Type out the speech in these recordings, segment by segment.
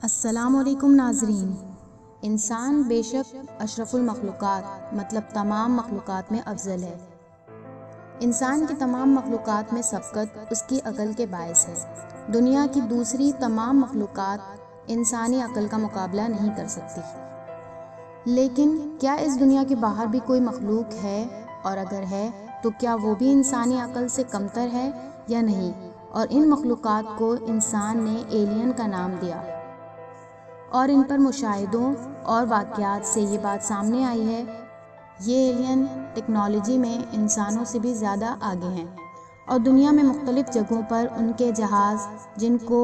السلام علیکم ناظرین۔ انسان بے شک اشرف المخلوقات مطلب تمام مخلوقات میں افضل ہے۔ انسان کی تمام مخلوقات میں سبقت اس کی عقل کے باعث ہے۔ دنیا کی دوسری تمام مخلوقات انسانی عقل کا مقابلہ نہیں کر سکتی۔ لیکن کیا اس دنیا کے باہر بھی کوئی مخلوق ہے، اور اگر ہے تو کیا وہ بھی انسانی عقل سے کمتر ہے یا نہیں؟ اور ان مخلوقات کو انسان نے ایلین کا نام دیا، اور ان پر مشاہدوں اور واقعات سے یہ بات سامنے آئی ہے یہ ایلین ٹیکنالوجی میں انسانوں سے بھی زیادہ آگے ہیں، اور دنیا میں مختلف جگہوں پر ان کے جہاز، جن کو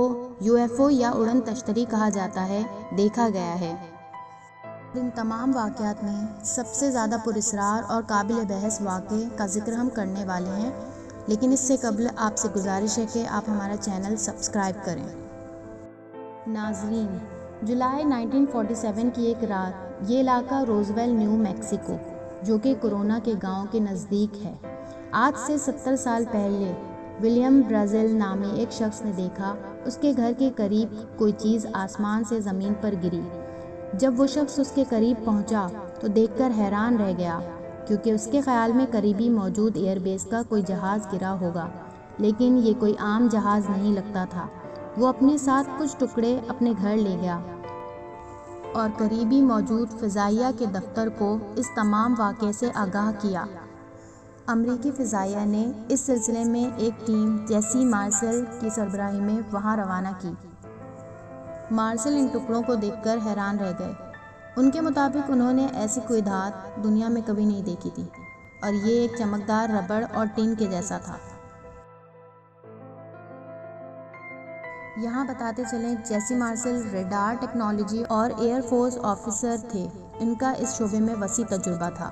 UFO یا اڑن تشتری کہا جاتا ہے، دیکھا گیا ہے۔ ان تمام واقعات میں سب سے زیادہ پراسرار اور قابل بحث واقعے کا ذکر ہم کرنے والے ہیں، لیکن اس سے قبل آپ سے گزارش ہے کہ آپ ہمارا چینل سبسکرائب کریں۔ ناظرین، جولائی 1947 کی ایک رات یہ علاقہ روزویل نیو میکسیکو، جو کہ کورونا کے گاؤں کے نزدیک ہے، آج سے 70 سال پہلے ولیم برازیل نامی ایک شخص نے دیکھا اس کے گھر کے قریب کوئی چیز آسمان سے زمین پر گری۔ جب وہ شخص اس کے قریب پہنچا تو دیکھ کر حیران رہ گیا، کیونکہ اس کے خیال میں قریبی موجود ایئر بیس کا کوئی جہاز گرا ہوگا، لیکن یہ کوئی عام جہاز نہیں لگتا تھا۔ وہ اپنے ساتھ کچھ ٹکڑے اپنے گھر لے گیا اور قریبی موجود فضائیہ کے دفتر کو اس تمام واقعے سے آگاہ کیا۔ امریکی فضائیہ نے اس سلسلے میں ایک ٹیم جیسی مارسل کی سربراہی میں وہاں روانہ کی۔ مارسل ان ٹکڑوں کو دیکھ کر حیران رہ گئے۔ ان کے مطابق انہوں نے ایسی کوئی دھات دنیا میں کبھی نہیں دیکھی تھی، اور یہ ایک چمکدار ربڑ اور ٹین کے جیسا تھا۔ یہاں بتاتے چلیں، جیسی مارسل ریڈار ٹیکنالوجی اور ایئر فورس آفیسر تھے۔ ان کا اس شعبے میں وسیع تجربہ تھا،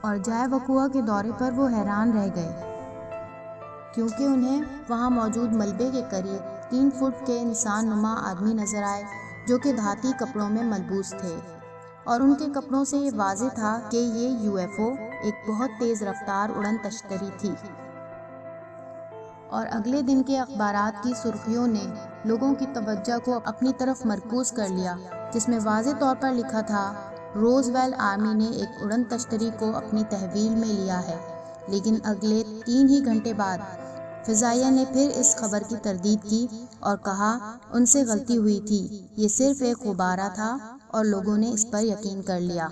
اور جائے وقوع کے دورے پر وہ حیران رہ گئے، کیونکہ انہیں وہاں موجود ملبے کے قریب 3 فٹ کے انسان نما آدمی نظر آئے، جو کہ دھاتی کپڑوں میں ملبوس تھے، اور ان کے کپڑوں سے یہ واضح تھا کہ یہ UFO ایک بہت تیز رفتار اڑن تشتری تھی۔ اور اگلے دن کے اخبارات کی سرخیوں نے لوگوں کی توجہ کو اپنی طرف مرکوز کر لیا، جس میں واضح طور پر لکھا تھا، روزویل آرمی نے ایک اڑن تشتری کو اپنی تحویل میں لیا ہے۔ لیکن اگلے 3 ہی گھنٹے بعد فضائیہ نے پھر اس خبر کی تردید کی اور کہا ان سے غلطی ہوئی تھی، یہ صرف ایک غبارہ تھا، اور لوگوں نے اس پر یقین کر لیا،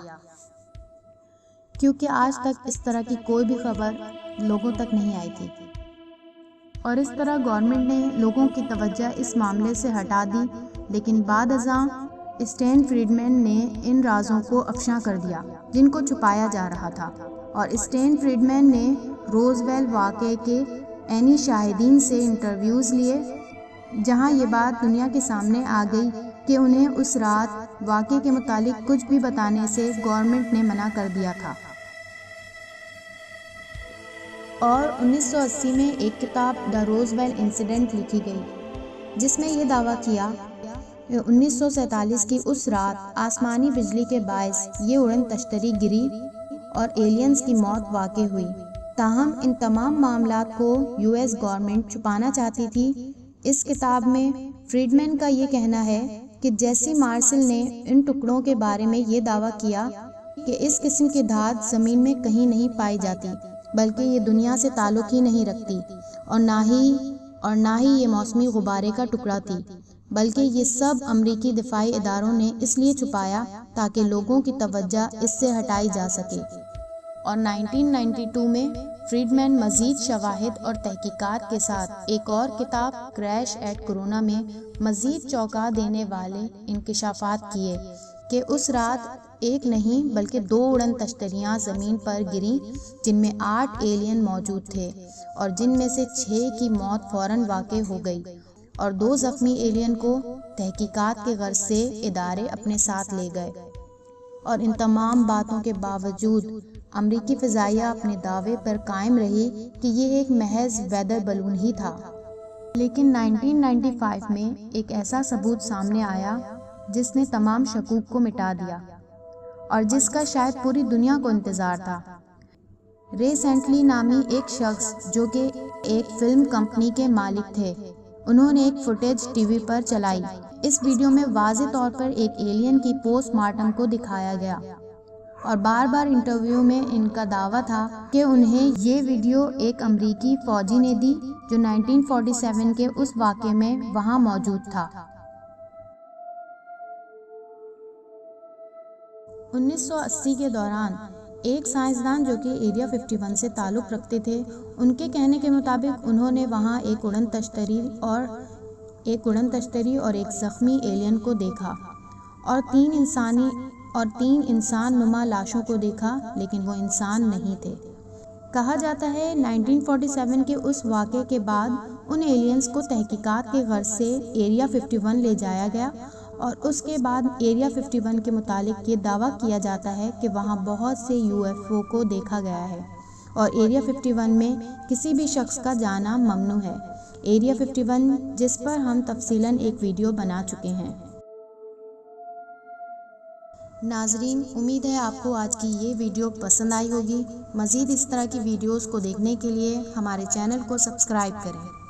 کیونکہ آج تک اس طرح کی کوئی بھی خبر لوگوں تک نہیں آئی تھی۔ اور اس طرح گورنمنٹ نے لوگوں کی توجہ اس معاملے سے ہٹا دی، لیکن بعد ازاں اسٹین فریڈمین نے ان رازوں کو افشاں کر دیا جن کو چھپایا جا رہا تھا، اور اسٹین فریڈمین نے روزویل واقعے کے عینی شاہدین سے انٹرویوز لیے، جہاں یہ بات دنیا کے سامنے آ گئی کہ انہیں اس رات واقعے کے متعلق کچھ بھی بتانے سے گورنمنٹ نے منع کر دیا تھا۔ اور 1980 میں ایک کتاب دا روزویل انسیڈنٹ لکھی گئی، جس میں یہ دعویٰ کیا کہ 1947 کی اس رات آسمانی بجلی کے باعث یہ اڑن تشتری گری اور ایلینز کی موت واقع ہوئی۔ تاہم ان تمام معاملات کو US گورنمنٹ چھپانا چاہتی تھی۔ اس کتاب میں فریڈمین کا یہ کہنا ہے کہ جیسی مارسل نے ان ٹکڑوں کے بارے میں یہ دعویٰ کیا کہ اس قسم کی دھات زمین میں کہیں نہیں پائی جاتی، بلکہ یہ دنیا سے تعلق ہی نہیں رکھتی، اور نہ ہی یہ موسمی غبارے کا ٹکڑا تھی، بلکہ یہ سب امریکی دفاعی اداروں نے اس لیے چھپایا تاکہ لوگوں کی توجہ اس سے ہٹائی جا سکے۔ اور 1992 میں فریڈمین مزید شواہد اور تحقیقات کے ساتھ ایک اور کتاب کریش ایٹ کورونا میں مزید چونکا دینے والے انکشافات کیے کہ اس رات ایک نہیں بلکہ 2 اڑن تشتریاں زمین پر گریں، جن میں 8 ایلین موجود تھے، اور جن میں سے 6 کی موت فوراً واقع ہو گئی، اور 2 زخمی ایلین کو تحقیقات کے غرض سے ادارے اپنے ساتھ لے گئے۔ اور ان تمام باتوں کے باوجود امریکی فضائیہ اپنے دعوے پر قائم رہی کہ یہ ایک محض ویدر بلون ہی تھا۔ لیکن 1995 میں ایک ایسا ثبوت سامنے آیا جس نے تمام شکوک کو مٹا دیا، اور جس کا شاید پوری دنیا کو انتظار تھا۔ رے سینٹلی نامی ایک شخص، جو کہ ایک فلم کمپنی کے مالک تھے، انہوں نے ایک فوٹیج ٹی وی پر چلائی۔ اس ویڈیو میں واضح طور پر ایک ایلین کی پوسٹ مارٹم کو دکھایا گیا اور بار بار انٹرویو میں ان کا دعویٰ تھا کہ انہیں یہ ویڈیو ایک امریکی فوجی نے دی جو 1947 کے اس واقعے میں وہاں موجود تھا۔ 1980 کے دوران ایک سائنسدان جو کہ ایریا 51 سے تعلق رکھتے تھے، ان کے کہنے کے مطابق انہوں نے وہاں ایک اڑن تشتری اور ایک زخمی ایلین کو دیکھا اور تین انسان نما لاشوں کو دیکھا، لیکن وہ انسان نہیں تھے۔ کہا جاتا ہے 1947 کے اس واقعے کے بعد ان ایلینز کو تحقیقات کے غرض سے ایریا 51 لے جایا گیا اور اس کے بعد ایریا 51 کے متعلق یہ دعویٰ کیا جاتا ہے کہ وہاں بہت سے UFO کو دیکھا گیا ہے اور ایریا 51 میں کسی بھی شخص کا جانا ممنوع ہے۔ ایریا 51 جس پر ہم تفصیلاً ایک ویڈیو بنا چکے ہیں۔ ناظرین، امید ہے آپ کو آج کی یہ ویڈیو پسند آئی ہوگی۔ مزید اس طرح کی ویڈیوز کو دیکھنے کے لیے ہمارے چینل کو سبسکرائب کریں۔